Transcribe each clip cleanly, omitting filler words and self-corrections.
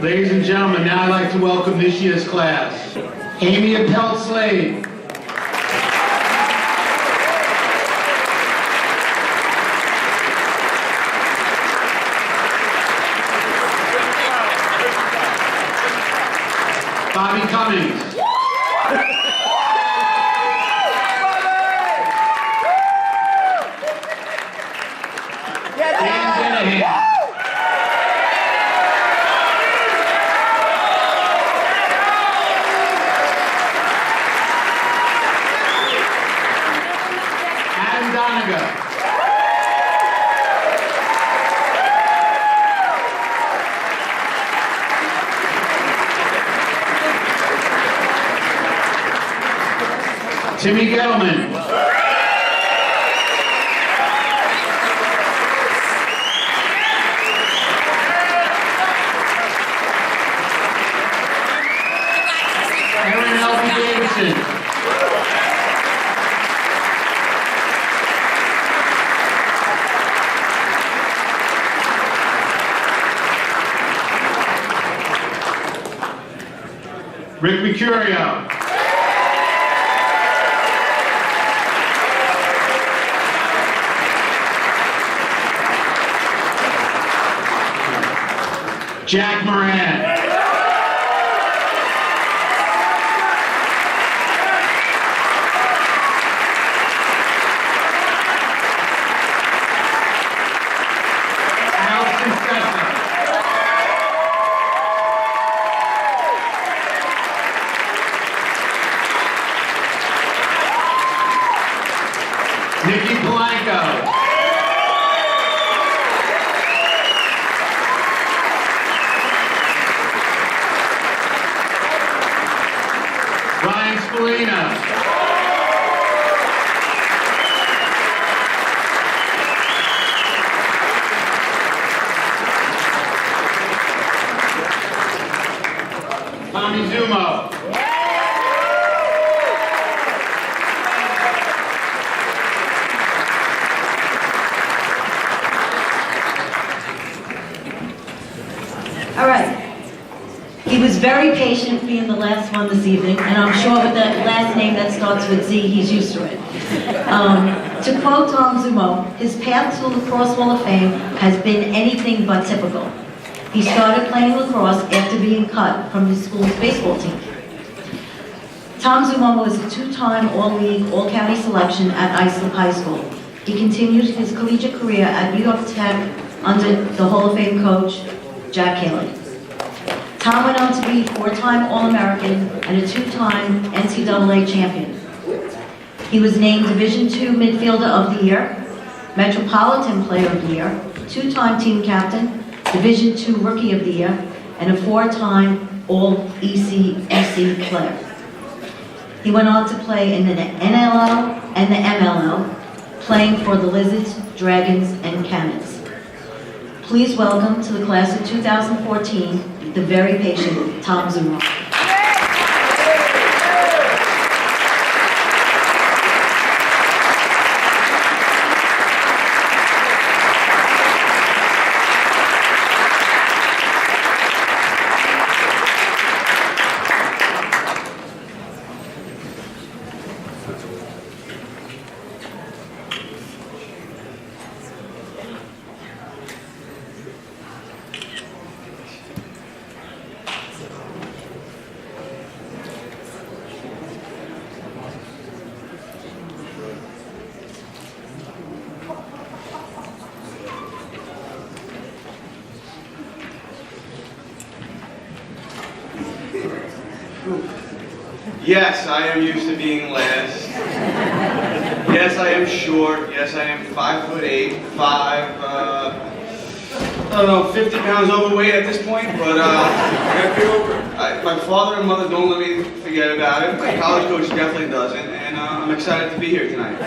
Ladies and gentlemen, now I'd like to welcome this year's class. Amy Appel Slade. Bobby Cummings. Dan Zinahan. Adam Donegan. Timmy Gettleman. Aaron Elby Davidson. Rick Mercurio. Jack Moran. Allison Sessa. Nikki Polanco. Ryan Spallina. Tommy Zummo. All right. He was very patient being the last one this evening, and I'm sure with that last name that starts with Z, he's used to it. To quote Tom Zummo, his path to the Lacrosse Hall of Fame has been anything but typical. He started playing lacrosse after being cut from his school's baseball team. Tom Zummo was a two-time All-League, All-County selection at Islip High School. He continued his collegiate career at New York Tech under the Hall of Fame coach, Jack Haley. Tom went on to be four-time All-American and a two-time NCAA champion. He was named Division II Midfielder of the Year, Metropolitan Player of the Year, two-time team captain, Division II Rookie of the Year, and a four-time All-ECEC player. He went on to play in the NLL and the MLL, playing for the Lizards, Dragons, and Cannons. Please welcome to the class of 2014, the very patient Tom Zummo. Yes, I am used to being last. Yes, I am short. Yes, I am 5'8", I don't know, 50 pounds overweight at this point, but my father and mother don't let me forget about it. My college coach definitely doesn't, and I'm excited to be here tonight.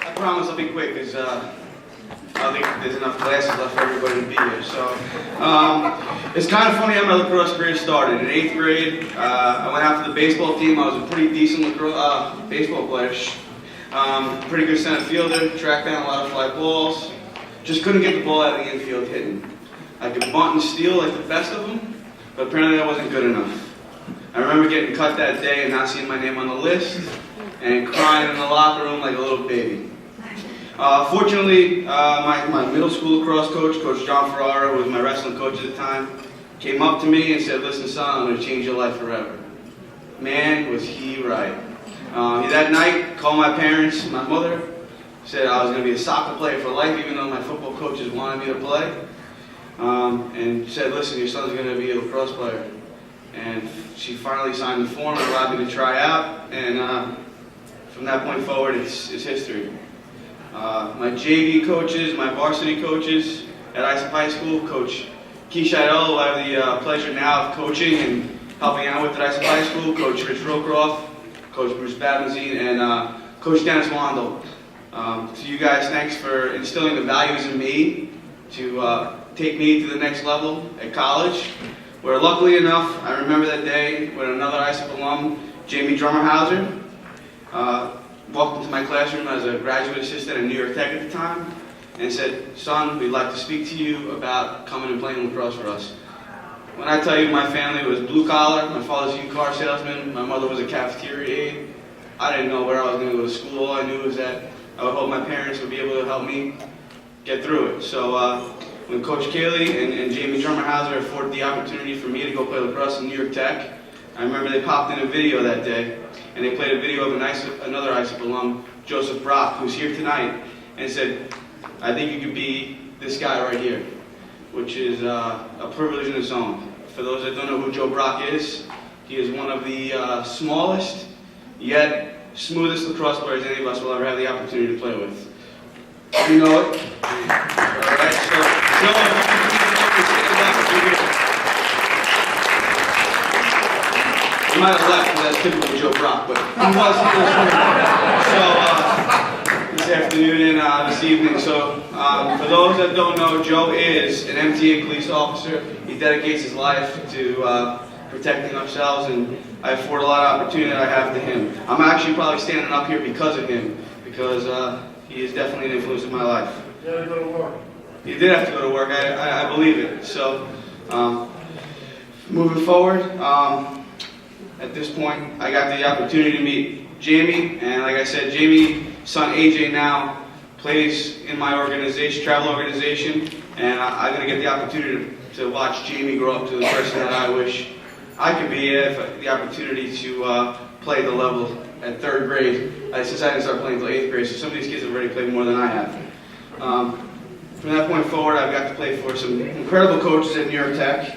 I promise I'll be quick, because I don't think there's enough classes left for everybody to be here. So, it's kind of funny how my lacrosse career started. In 8th grade, I went out to the baseball team. I was a pretty decent baseball player. Pretty good center fielder, tracked down a lot of fly balls. Just couldn't get the ball out of the infield hitting. I could bunt and steal like the best of them, but apparently that wasn't good enough. I remember getting cut that day and not seeing my name on the list, and crying in the locker room like a little baby. Fortunately, my middle school lacrosse coach, Coach John Ferrara, who was my wrestling coach at the time, came up to me and said, "Listen, son, I'm going to change your life forever." Man, was he right. That night, called my parents, my mother, said I was going to be a soccer player for life, even though my football coaches wanted me to play. And said, "Listen, your son's going to be a lacrosse player." And she finally signed the form and allowed me to try out. And from that point forward, it's history. My JV coaches, my varsity coaches at Islip High School, Coach Keith Scheidel, who I have the pleasure now of coaching and helping out with at Islip High School, Coach Rich Rocroft, Coach Bruce Babenzine, and Coach Dennis Wandel. To you guys, thanks for instilling the values in me to take me to the next level at college, where luckily enough, I remember that day when another Islip alum, Jamie Drummerhauser, walked into my classroom as a graduate assistant at New York Tech at the time and said, "Son, we'd like to speak to you about coming and playing lacrosse for us." When I tell you my family was blue collar, my father's a used car salesman, my mother was a cafeteria aide, I didn't know where I was going to go to school. All I knew was that I would hope my parents would be able to help me get through it. So when Coach Cayley and Jamie Drummerhauser afforded the opportunity for me to go play lacrosse in New York Tech, I remember they popped in a video that day, and they played a video of another Islip alum, Joseph Brock, who's here tonight, and said, "I think you could be this guy right here," which is a privilege in its own. For those that don't know who Joe Brock is, he is one of the smallest, yet smoothest lacrosse players any of us will ever have the opportunity to play with. You know it? Alright, so he might have left because that's typical Joe Brock, but he was here this afternoon and this evening. So for those that don't know, Joe is an MTA police officer. He dedicates his life to protecting ourselves, and I afford a lot of opportunity that I have to him. I'm actually probably standing up here because of him, because he is definitely an influence in my life. You had to go to work. He did have to go to work, I believe it. So, moving forward, at this point, I got the opportunity to meet Jamie, and like I said, Jamie's son AJ now plays in my organization, travel organization, and I'm going to get the opportunity to watch Jamie grow up to the person that I wish I could be if the opportunity to play the level at 3rd grade. Since I didn't start playing until 8th grade, so some of these kids have already played more than I have. From that point forward, I've got to play for some incredible coaches at New York Tech,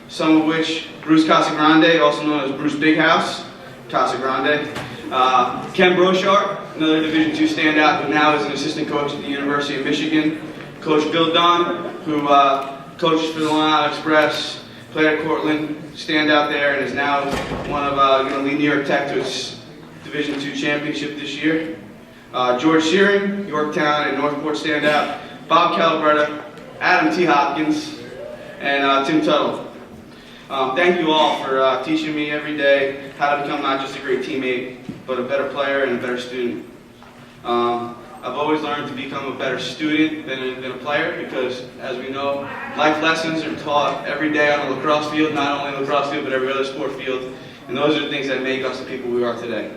some of which Bruce Casagrande, also known as Bruce Big House Casagrande, Ken Brochart, another Division II standout who now is an assistant coach at the University of Michigan, Coach Bill Dunn, who coached for the Long Island Express, played at Cortland, standout there, and is now one of going to lead New York Tech to its Division II championship this year. George Shearing, Yorktown and Northport standout, Bob Calabretta, Adam T. Hopkins, and Tim Tuttle. Thank you all for teaching me every day how to become not just a great teammate, but a better player and a better student. I've always learned to become a better student than a player because, as we know, life lessons are taught every day on the lacrosse field, not only the lacrosse field, but every other sport field. And those are the things that make us the people we are today.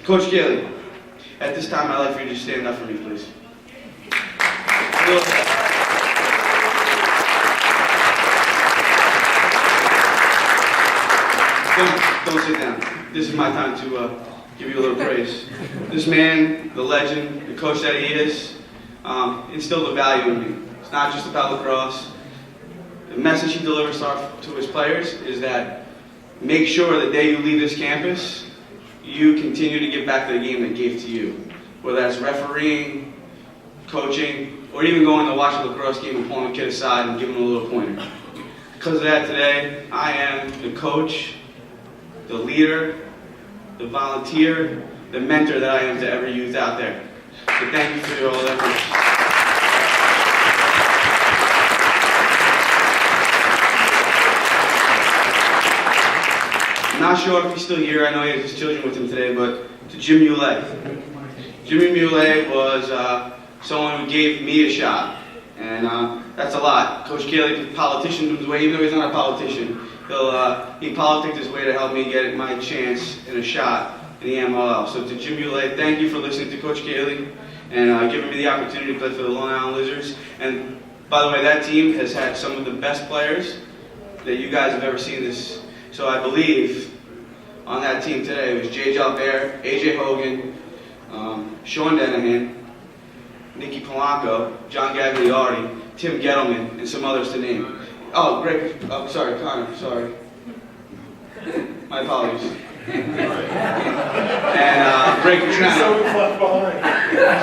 Coach Cayley, at this time, I'd like for you to stand up for me, please. Don't sit down. This is my time to give you a little praise. This man, the legend, the coach that he is, instilled a value in me. It's not just about lacrosse. The message he delivers to his players is that make sure the day you leave this campus, you continue to give back to the game that gave to you. Whether that's refereeing, coaching, or even going to watch a lacrosse game and pulling a kid aside and giving him a little pointer. Because of that today, I am the coach, the leader, the volunteer, the mentor that I am to every youth out there. So thank you for your all efforts. I'm not sure if he's still here. I know he has his children with him today, but to Jim Ulet, Jimmy Muley was someone who gave me a shot, and that's a lot. Coach Cayley, politician his way, even though he's not a politician, he politicked his way to help me get my chance in a shot in the MLL. So to Jim Muley, thank you for listening to Coach Cayley and giving me the opportunity to play for the Long Island Lizards. And by the way, that team has had some of the best players that you guys have ever seen this. So I believe on that team today it was Jay Jalbert, AJ Hogan, Sean Denahan, Nicky Polanco, John Gagliardi, Tim Gettleman, and some others to name. Oh, Greg, sorry, Connor, sorry. My apologies. And Greg Petrano.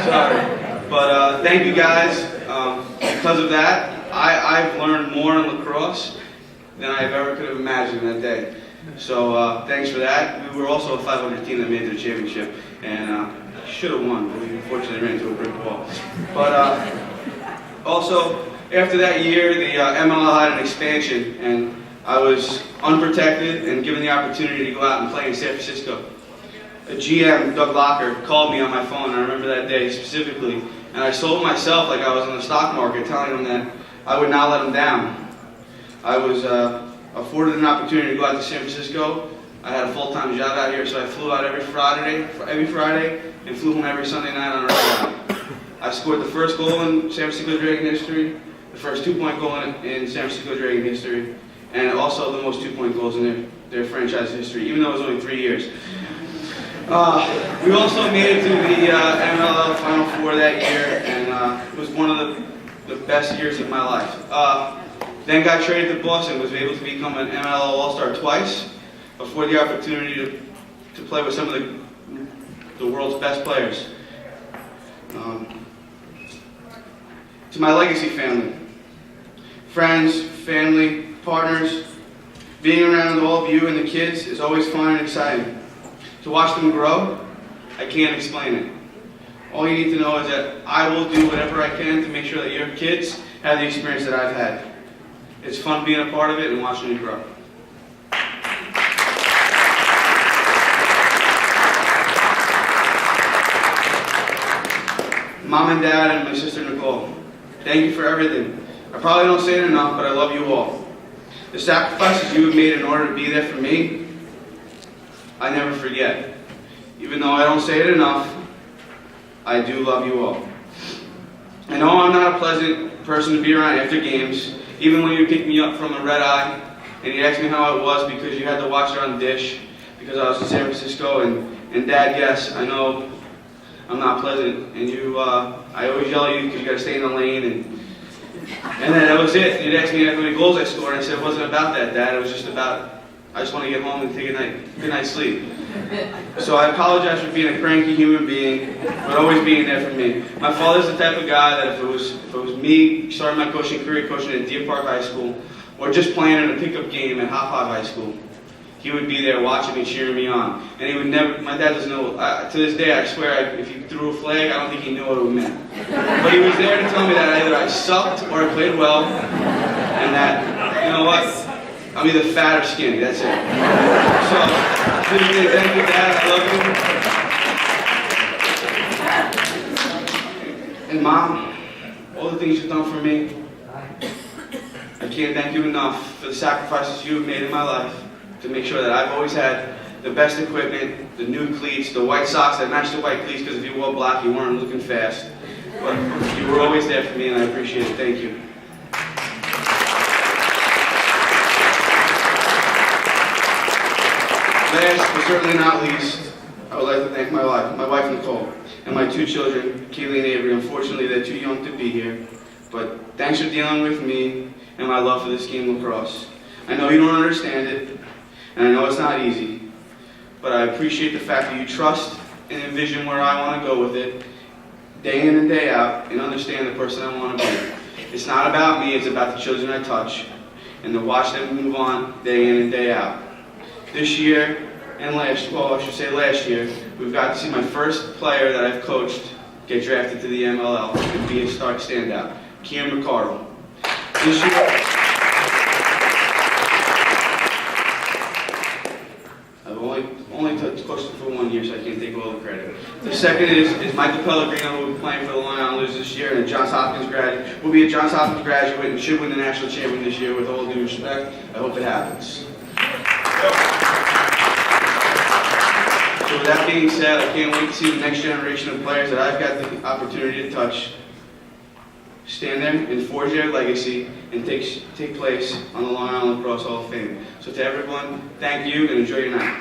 Sorry. But thank you guys. Because of that, I've learned more in lacrosse than I ever could have imagined that day. So thanks for that. We were also a 500 team that made it to the championship, and should have won, but we unfortunately ran into a brick wall. But also, after that year, the MLL had an expansion, and I was unprotected and given the opportunity to go out and play in San Francisco. A GM, Doug Locker, called me on my phone, I remember that day specifically, and I sold myself like I was on the stock market, telling him that I would not let him down. I was afforded an opportunity to go out to San Francisco. I had a full-time job out here, so I flew out every Friday, and flew home every Sunday night on a ride. I scored the first goal in San Francisco Dragon history, the first two-point goal in San Francisco Dragon history, and also the most two-point goals in their franchise history, even though it was only 3 years. We also made it to the MLL Final Four that year, and it was one of the best years of my life. Then got traded to Boston, was able to become an MLL All-Star twice, afford the opportunity to play with some of the world's best players. To my legacy family, friends, family, partners, being around all of you and the kids is always fun and exciting. To watch them grow, I can't explain it. All you need to know is that I will do whatever I can to make sure that your kids have the experience that I've had. It's fun being a part of it and watching it grow. Mom and Dad and my sister Nicole, thank you for everything. I probably don't say it enough, but I love you all. The sacrifices you have made in order to be there for me, I never forget. Even though I don't say it enough, I do love you all. I know I'm not a pleasant person to be around after games, even when you pick me up from a red eye and you ask me how it was because you had to watch it on Dish because I was in San Francisco, and Dad, yes, I know I'm not pleasant, and I always yell at you because you got to stay in the lane, and then that was it. You'd ask me how many goals I scored, and I said it wasn't about that, Dad. It was just about I just want to get home and take a good night's sleep. So I apologize for being a cranky human being, but always being there for me. My father's the type of guy that if it was me starting my coaching career coaching at Deer Park High School, or just playing in a pickup game at Hop Hop High School, he would be there watching me, cheering me on. And he would never, my dad doesn't know, to this day I swear, if he threw a flag, I don't think he knew what it meant. But he was there to tell me that either I sucked or I played well, and that, you know what, I'm either fat or skinny, that's it. So, please thank you, Dad, I love you. And Mom, all the things you've done for me, I can't thank you enough for the sacrifices you've made in my life to make sure that I've always had the best equipment, the new cleats, the white socks that match the white cleats, because if you wore black, you weren't looking fast. But you were always there for me, and I appreciate it. Thank you. Last, but certainly not least, I would like to thank my wife Nicole, and my two children, Kaylee and Avery. Unfortunately, they're too young to be here, but thanks for dealing with me and my love for this game of lacrosse. I know you don't understand it, and I know it's not easy, but I appreciate the fact that you trust and envision where I want to go with it, day in and day out, and understand the person I want to be. It's not about me, it's about the children I touch, and to watch them move on day in and day out. This year, and last year, we've got to see my first player that I've coached get drafted to the MLL and be a standout, Kieran McCardle. This year, I've Only coached for 1 year, so I can't take all the credit. The second is Michael Pellegrino, who will be playing for the Long Islanders this year, and a Johns Hopkins graduate. Will be a Johns Hopkins graduate and should win the national champion this year. With all due respect, I hope it happens. So with that being said, I can't wait to see the next generation of players that I've got the opportunity to touch stand there and forge their legacy and take place on the Long Island Lacrosse Hall of Fame. So to everyone, thank you and enjoy your night.